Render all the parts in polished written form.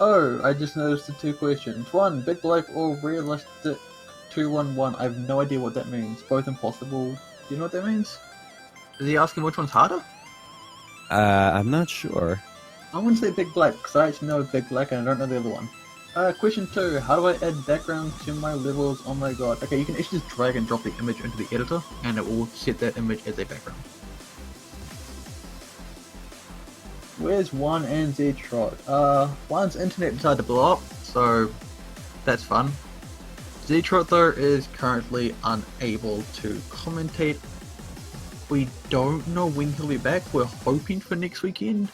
Oh, I just noticed the two questions. One, Big Black or Realistic 211. I have no idea what that means. Both impossible. Do you know what that means? Is he asking which one's harder? I'm not sure. I want to say Big Black because I actually know Big Black and I don't know the other one. Question 2. How do I add background to my levels? Oh my god. Okay, you can actually just drag and drop the image into the editor and it will set that image as a background. Where's One and Z-Trot? One's internet decided to blow up, so that's fun. Z-Trot though is currently unable to commentate. We don't know when he'll be back. We're hoping for next weekend,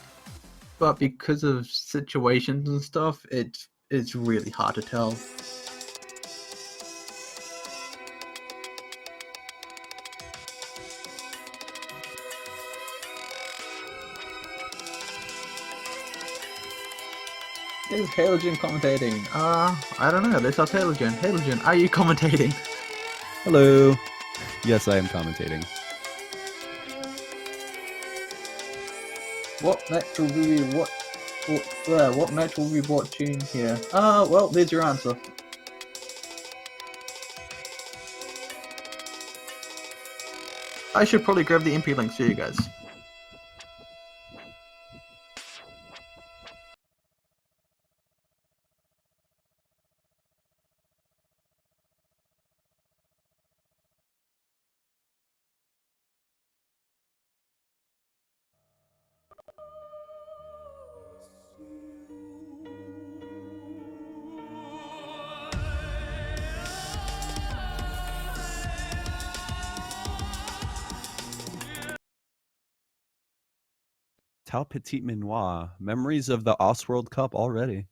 but because of situations and stuff, it's really hard to tell. Is Halogen commentating? I don't know. Let's ask Halogen. Halogen, are you commentating? Hello. Yes, I am commentating. What match will we what match will we be watching here? Well, there's your answer. I should probably grab the MP links for you guys. Tau Petit Minois. Memories of the Osworld Cup already.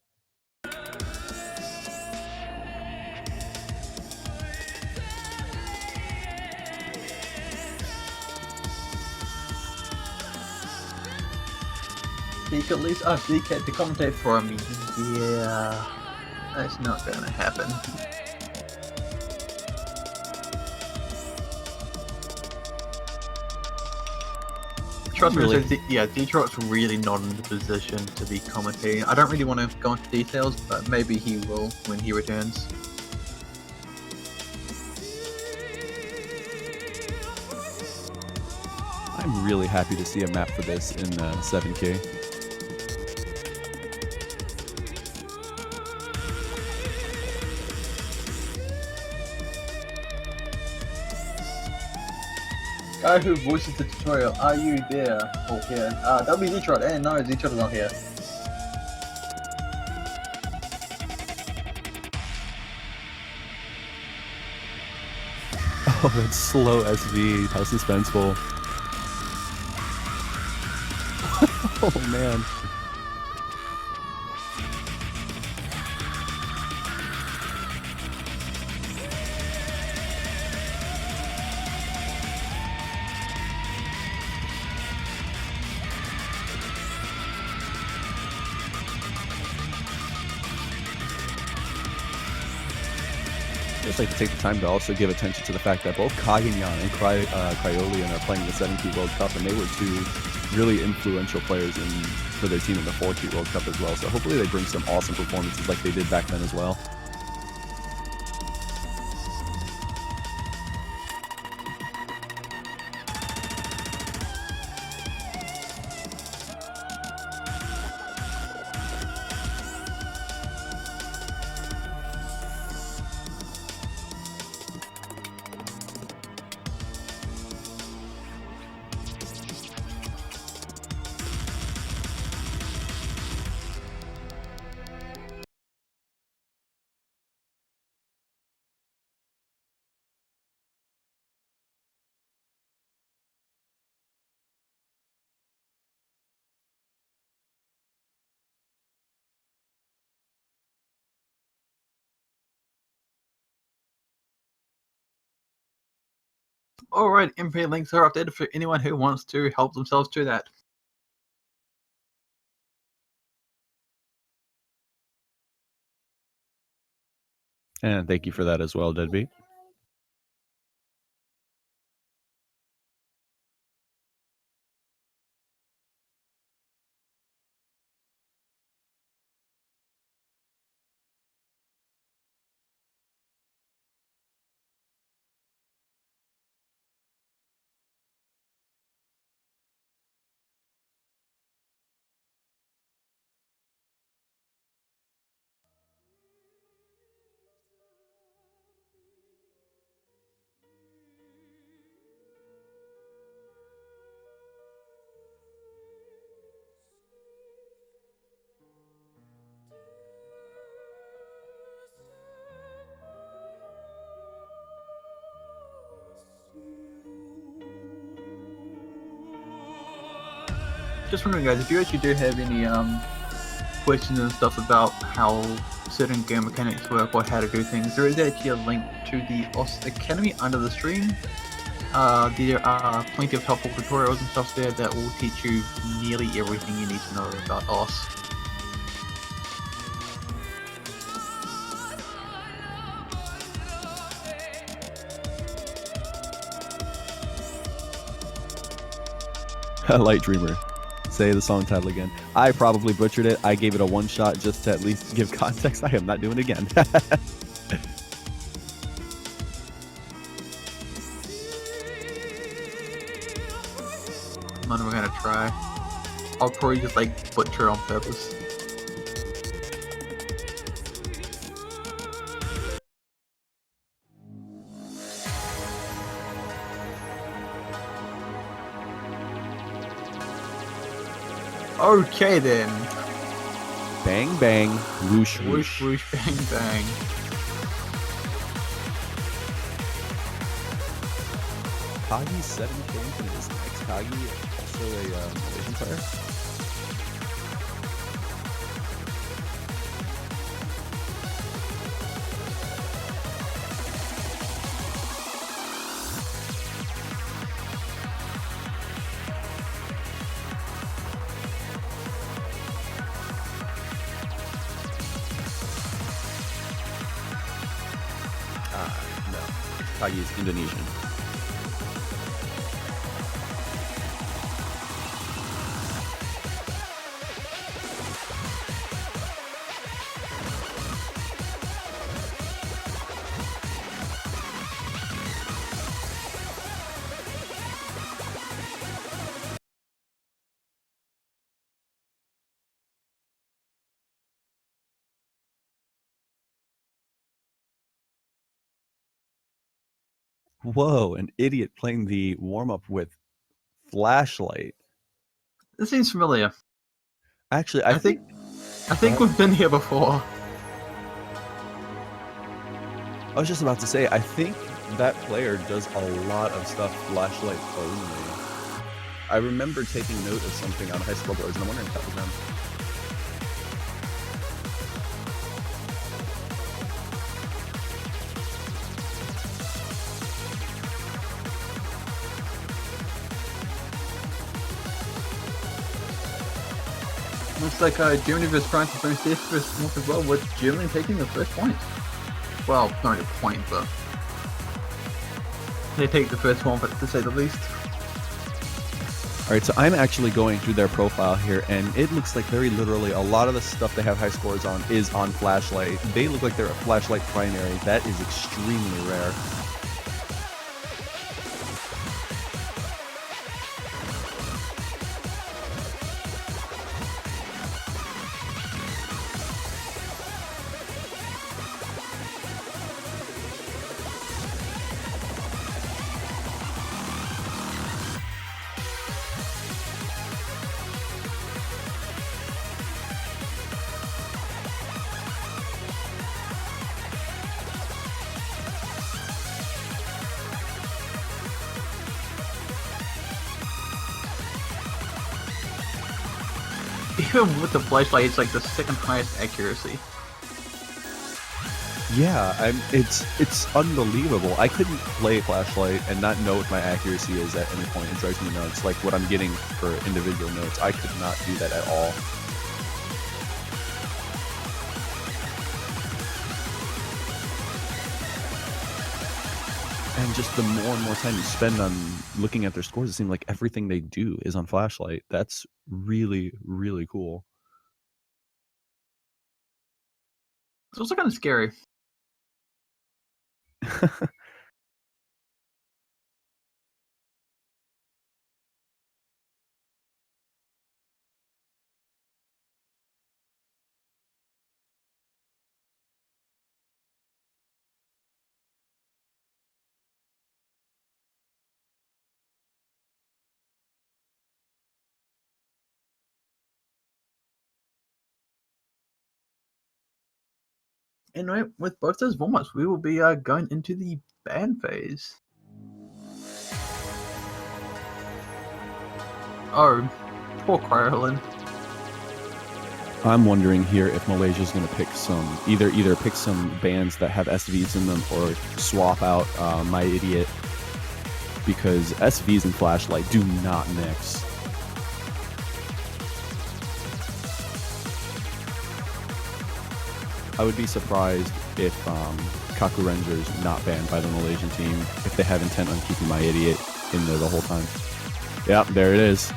Zeke at least ask Zeke to commentate for me. Yeah, that's not gonna happen. Trust me, Really? yeah, Detroit's really not in the position to be commentating. I don't really want to go into details, but maybe he will when he returns. I'm really happy to see a map for this in 7K. Guy who voices the tutorial, are you there? Oh, here. That'll be Detroit. And no, Detroit is not here. Oh, that's slow SV. How suspenseful. Oh, man. Just like to take the time to also give attention to the fact that both Kagyan and Cryolian are playing the 7Q World Cup, and they were two really influential players for their team in the 4Q World Cup as well. So hopefully they bring some awesome performances like they did back then as well. Alright, MP links are updated for anyone who wants to help themselves to that. And thank you for that as well, Deadbeat. just wondering, guys, if you actually do have any questions and stuff about how certain game mechanics work or how to do things, there is actually a link to the OS Academy under the stream. There are plenty of helpful tutorials and stuff there that will teach you nearly everything you need to know about OS. Light Dreamer. Say the song title again. I probably butchered it. I gave it a one shot just to at least give context. I am not doing it again. None of them gonna try. I'll probably just like butcher on purpose. Okay then. Bang bang, whoosh Whoosh whoosh. whoosh bang bang. Kagi's 7K Infinite is next. Kagi, also a Malaysian player. No. Kagi is Indonesian. Whoa, an idiot playing the warm-up with flashlight. This seems familiar. Actually, I think we've been here before. I was just about to say, I think that player does a lot of stuff flashlight only. I remember taking note of something on High School Boards, and I'm wondering if that was them. Looks like Germany vs France is finished this first month as well, with Germany taking the first point. Well, not a point, but they take the first one, but to say the least. Alright, so I'm actually going through their profile here, and it looks like very literally a lot of the stuff they have high scores on is on flashlight. They look like they're a flashlight primary. That is extremely rare. Even with the flashlight, it's like the second highest accuracy. Yeah, it's unbelievable. I couldn't play flashlight and not know what my accuracy is at any point. It drives me nuts. Like what I'm getting for individual notes, I could not do that at all. And just the more and more time you spend on looking at their scores, it seems like everything they do is on flashlight. That's really, really cool. It's also kind of scary. Anyway, with both those warm-ups, we will be going into the ban phase. Oh, Poor Crowlin. I'm wondering here if Malaysia's going to pick some either pick some bands that have SVs in them or swap out My Idiot, because SVs and Flashlight do not mix. I would be surprised if Kaku Ranger's not banned by the Malaysian team if they have intent on keeping My Idiot in there the whole time. Yep, there it is.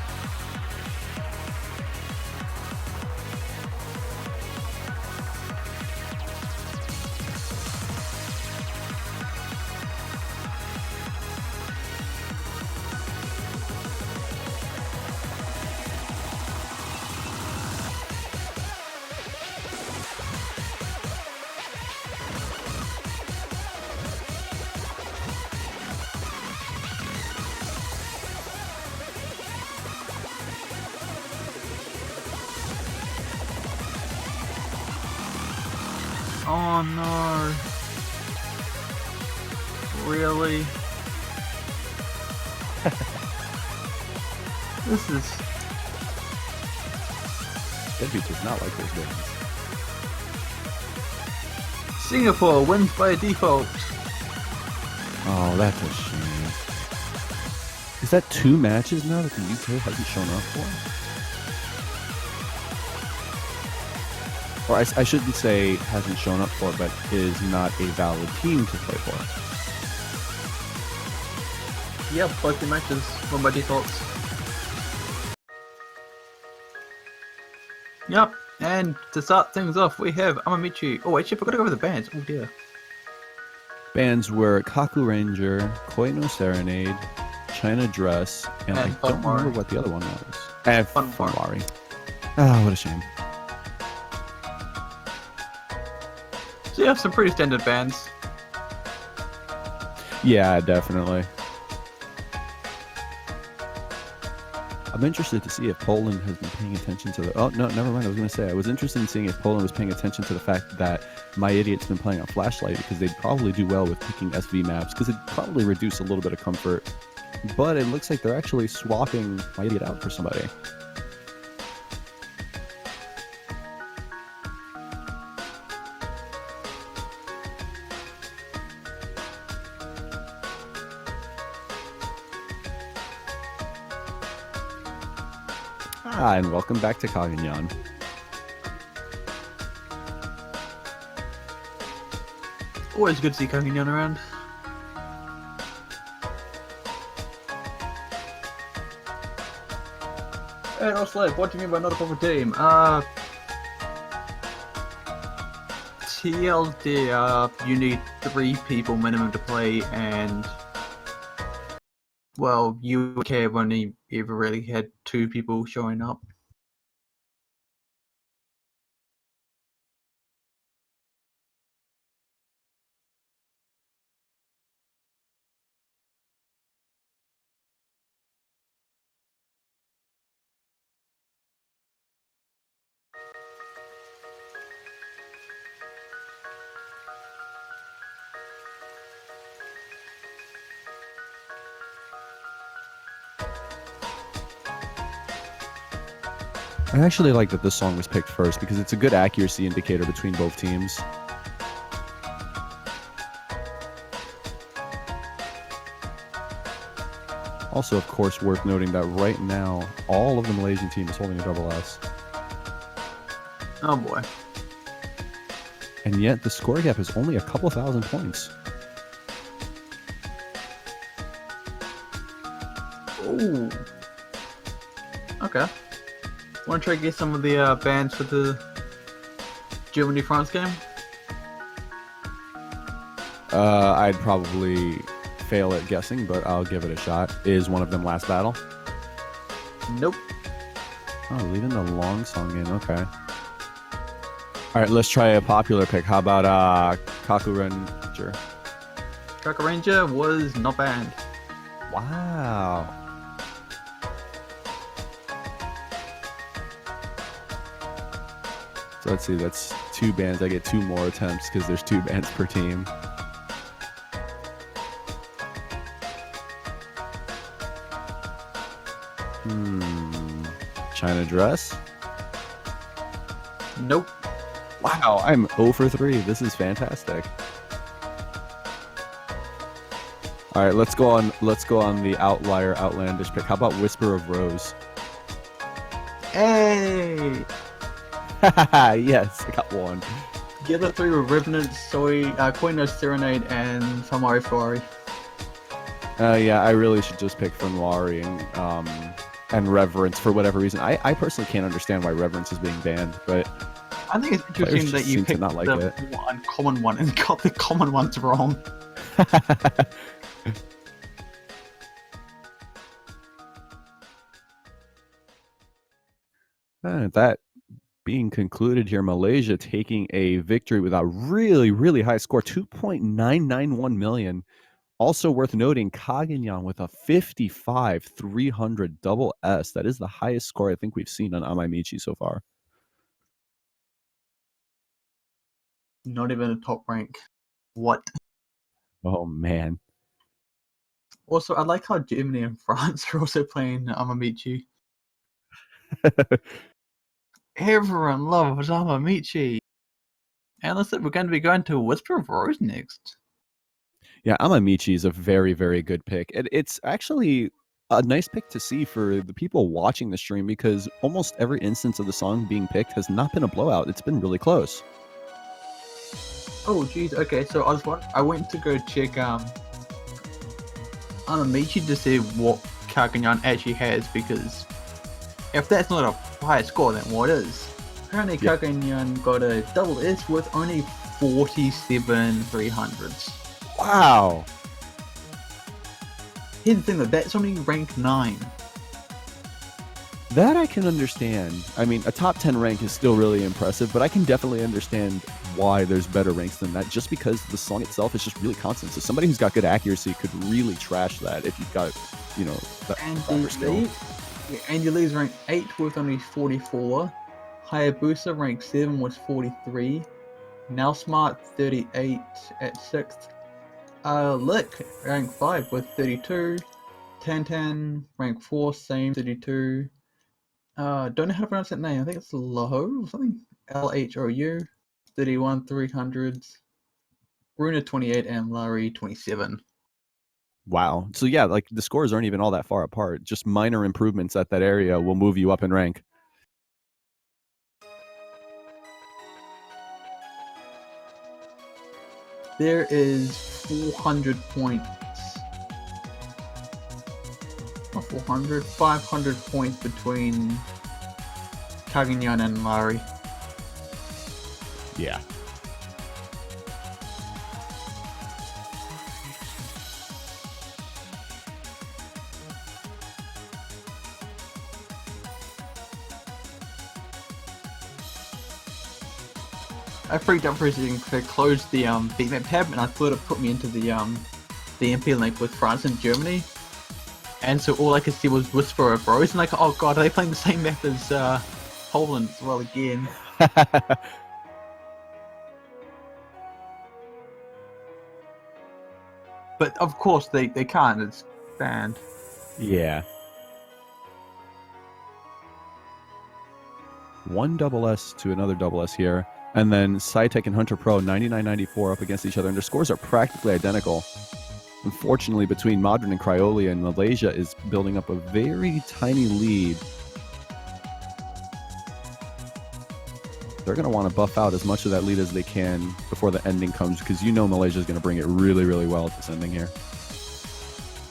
Oh no. Really? This is... Deadbeat does not like those bands. Singapore wins by default. Oh, that's a shame. Is that 2 matches now that the UK hasn't shown up for? Or I shouldn't say hasn't shown up for, but is not a valid team to play for. Yep, both the matches won by defaults. Yep, and to start things off, we have Amamichi. Oh, actually, I forgot to go over the bands. Oh dear. Bands were Kaku Ranger, Koi no Serenade, China Dress, and I don't remember what the other one was. And Funwari. Ah, what a shame. So you have some pretty standard bands. Yeah, definitely. I'm interested to see if Poland has been paying attention to the... Oh, no, never mind. I was going to say, I was interested in seeing if Poland was paying attention to the fact that My Idiot's been playing on Flashlight, because they'd probably do well with picking SV maps, because it'd probably reduce a little bit of comfort. But it looks like they're actually swapping My Idiot out for somebody. Ah, and welcome back to Kaganyan. Always good to see Kaganyan around. And also, what do you mean by not a proper team? TLD, you need 3 people minimum to play, and well, UK have only ever really had 2 people showing up. I actually like that this song was picked first, because it's a good accuracy indicator between both teams. Also, of course, worth noting that right now, all of the Malaysian team is holding a double S. Oh boy. And yet, the score gap is only a couple thousand points. Ooh. Okay. Want to try to get some of the bands for the Germany-France game? I'd probably fail at guessing, but I'll give it a shot. Is one of them Last Battle? Nope. Oh, leaving the long song in. Okay. All right, let's try a popular pick. How about Kaku Ranger? Kaku Ranger was not banned. Wow. So let's see, that's 2 bands. I get 2 more attempts because there's 2 bands per team. China dress. Nope. Wow, I'm 0 for 3. This is fantastic. All right, let's go on the outlier outlandish pick. How about Whisper of Rose? Hey! Yes, I got one. The other three were Revenant, Soy, Koino's Serenade, and Famari Fuari. Yeah, I really should just pick Funwari and Reverence for whatever reason. I personally can't understand why Reverence is being banned, but I think it's interesting that you picked not like the uncommon one and got the common ones wrong. That being concluded here, Malaysia taking a victory with a really, really high score, 2.991 million. Also worth noting, Kaganyan with a 55,300 double S. That is the highest score I think we've seen on Amaimichi so far. Not even a top rank. What? Oh, man. Also, I like how Germany and France are also playing Amamichi. Everyone loves Amamichi. And looks like we're going to be going to Whisper of Rose next. Yeah, Amamichi is a very, very good pick. It's actually a nice pick to see for the people watching the stream because almost every instance of the song being picked has not been a blowout. It's been really close. Oh, geez. Okay, so I went to go check Amamichi to see what Kaganyan actually has, because if that's not a high score, then what is? Apparently, Kaganyan got a double S with only 47 300s. Wow. Here's the thing though, that's only rank 9. That I can understand. I mean, a top 10 rank is still really impressive, but I can definitely understand why there's better ranks than that, just because the song itself is just really constant. So somebody who's got good accuracy could really trash that if you've got, that proper skill. Andy Lee's rank 8 with only 44. Hayabusa rank 7 was 43. Now Smart 38 at 6th. Lick rank 5 with 32. Tantan rank 4, same 32. Don't know how to pronounce that name. I think it's Loho or something. LHOU 31 300s. Bruna 28 and Larry 27. Wow. So yeah, like the scores aren't even all that far apart. Just minor improvements at that area will move you up in rank. There is 400 points. Not 400, 500 points between Kaganyan and Larry. Yeah. I freaked out for a second because I closed the beatmap tab and I thought it put me into the MP link with France and Germany, and so all I could see was Whisper of Rose, and like, oh god, are they playing the same map as Poland as well again? But of course they can't. It's banned. Yeah. One double S to another double S here. And then SciTech and Hunter Pro 99.94 up against each other, and their scores are practically identical. Unfortunately, between Modern and Cryolia, and Malaysia is building up a very tiny lead. They're going to want to buff out as much of that lead as they can before the ending comes, because Malaysia is going to bring it really, really well at this ending here.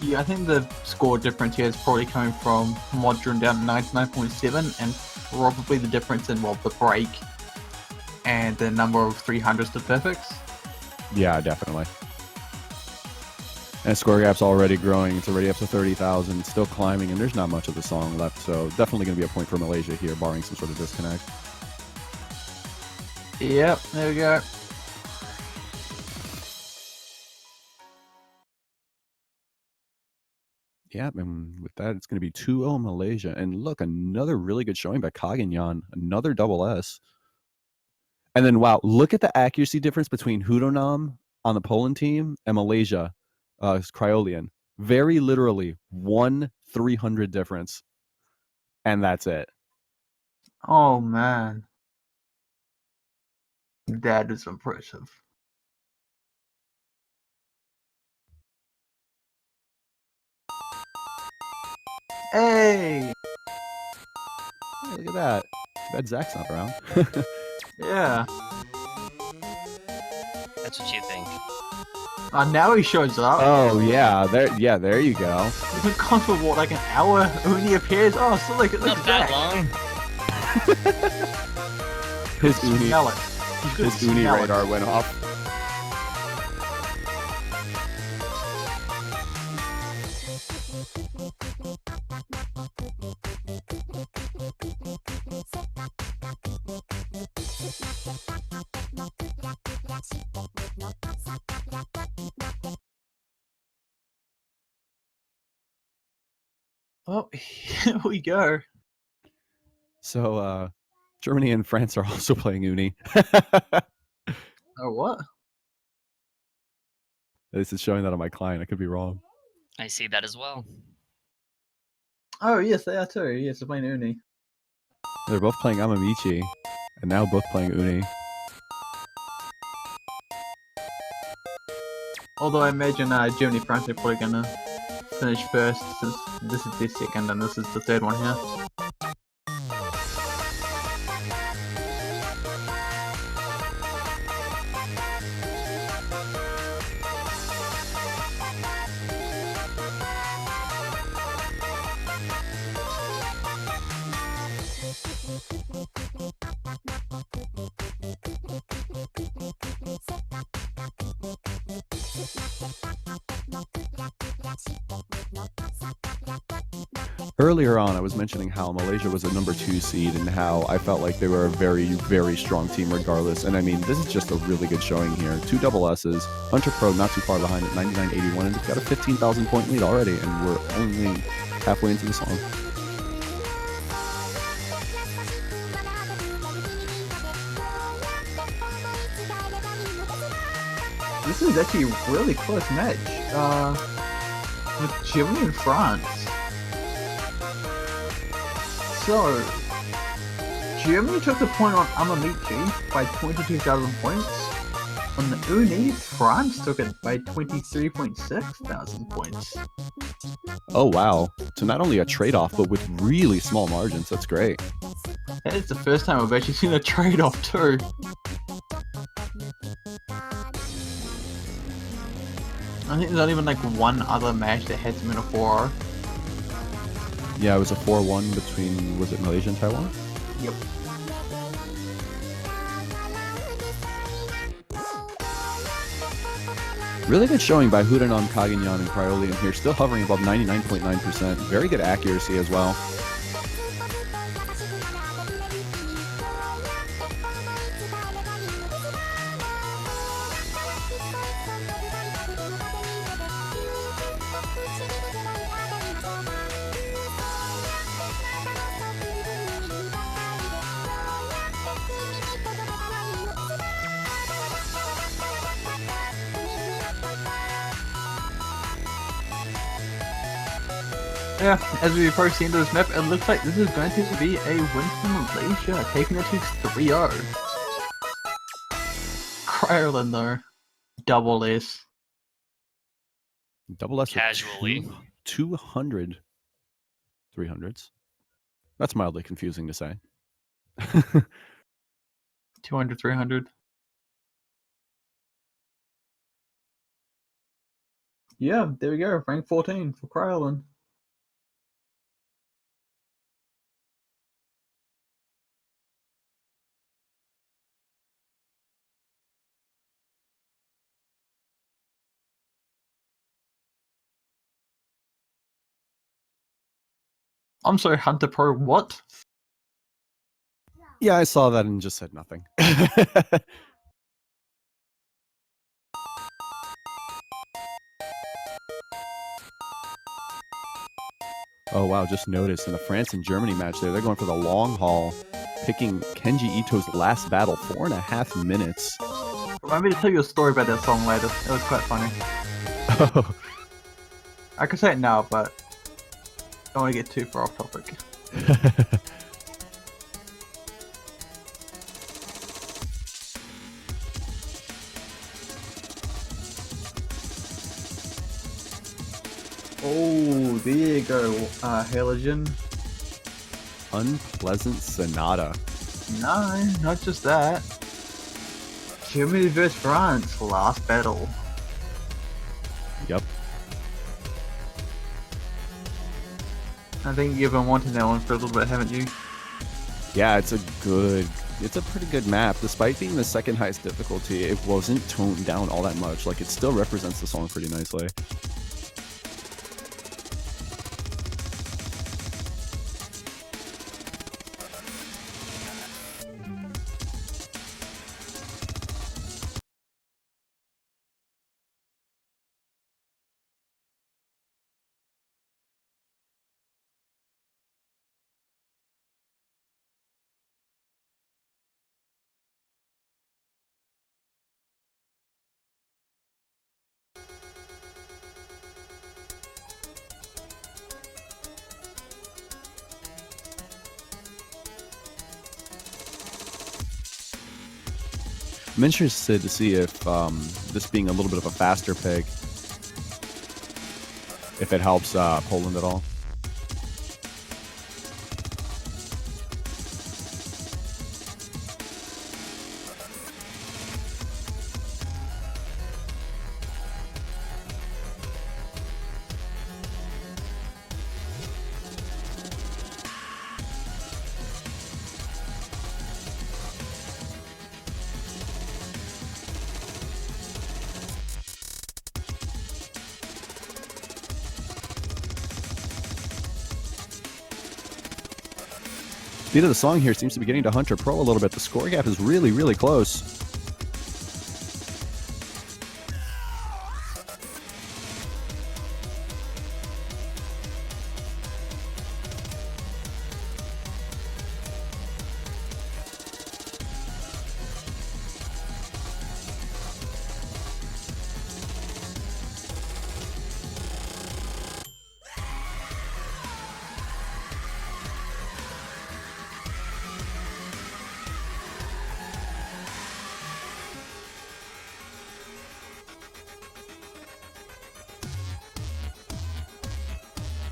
Yeah, I think the score difference here is probably coming from Modern down to 99.7, and probably the difference in, well, the break and the number of 300s to perfects. Yeah, definitely. And score gap's already growing. It's already up to 30,000, still climbing, and there's not much of the song left, so definitely going to be a point for Malaysia here, barring some sort of disconnect. Yep, there we go. Yeah, and with that, it's going to be 2-0 Malaysia. And look, another really good showing by Kaganyan, another double S. And then, wow, look at the accuracy difference between Hudonam on the Poland team and Malaysia, Cryolian. Very literally 1 300 difference. And that's it. Oh man, that is impressive. Hey, Hey, look at that. Too bad Zach's not around. yeah. That's what you think. Now he shows up. Oh yeah, there you go. We've been gone for what, like an hour? When he appears, oh, so look at Not that Zach. long. His uni, Smell it. You could his uni smell it. radar went off. Oh, here we go. So Germany and France are also playing uni. Oh, what? This is showing that on my client. I could be wrong. I see that as well. Oh, yes, they are too. Yes, they're playing Uni. They're both playing Amamichi, and now both playing uni. Although I imagine Germany, France are probably gonna finish first, since this is their second and this is the third one here. Earlier on, I was mentioning how Malaysia was a number 2 seed and how I felt like they were a very, very strong team regardless. And I mean, this is just a really good showing here. 2 double S's. Hunter Pro not too far behind at 99.81, and they've got a 15,000 point lead already, and we're only halfway into the song. This is actually a really close match. With Germany and France. So, Germany took the point on Amamichi by 22,000 points. On the Uni, France took it by 23.6 thousand points. Oh, wow. So not only a trade-off, but with really small margins. That's great. That is the first time I've actually seen a trade-off too. I think there's not even like one other match that has been a 4-0. Yeah, it was a 4-1 between, was it Malaysia and Taiwan? Yep. Really good showing by Hudanon, Kaganyan, and Cryolian here, still hovering above 99.9%. Very good accuracy as well. Yeah, as we approach the end of this map, it looks like this is going to be a win for Malaysia, taking it to 3-0. Cryolan though, double S. Double S with Casually. 200 300s. That's mildly confusing to say. 200, 300. Yeah, there we go, rank 14 for Cryolan. I'm sorry, Hunter Pro, what? Yeah, I saw that and just said nothing. Oh wow, just noticed in the France and Germany match there, they're going for the long haul, picking Kenji Ito's last battle, 4.5 minutes. Remind me to tell you a story about that song later. It was quite funny. Oh. I could say it now, but don't want to get too far off topic. there you go, Halogen. Unpleasant Sonata. No, not just that. Germany vs France, last battle. Yep. I think you've been wanting that one for a little bit, haven't you? Yeah, it's a pretty good map. Despite being the second highest difficulty, it wasn't toned down all that much. Like, it still represents the song pretty nicely. I'm interested to see if this being a little bit of a faster pick, if it helps Poland at all. Speed of the song here seems to be getting to Hunter Pro a little bit. The score gap is really, really close.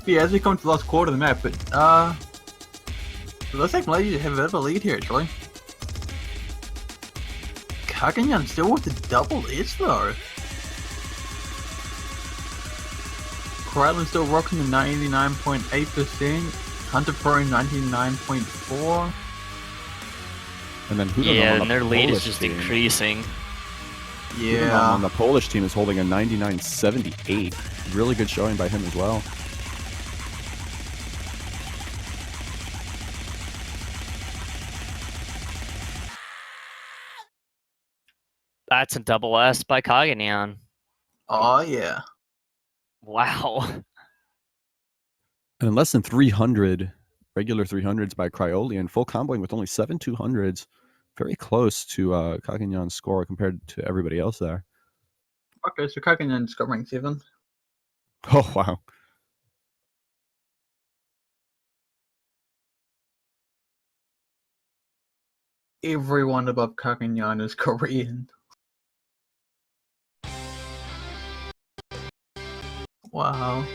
Yeah, as we come to the last quarter of the map, but it looks like Malaysia have a bit of a lead here actually. Kaganyan still with the double hits though. Krylan still rocking the 99.8%, Hunter Pro 99.4%. And then Yeah, and their lead is just increasing. Yeah. On the Polish team is holding a 99.78. Really good showing by him as well. That's a double S by Kaganyan. Oh yeah. Wow. And in less than 300, regular 300s by Cryolean, full comboing with only 7 200s. Very close to Kaganyan's score compared to everybody else there. Okay, so Kaganyan's got rank 7. Oh, wow. Everyone above Kaganyan is Korean. Wow.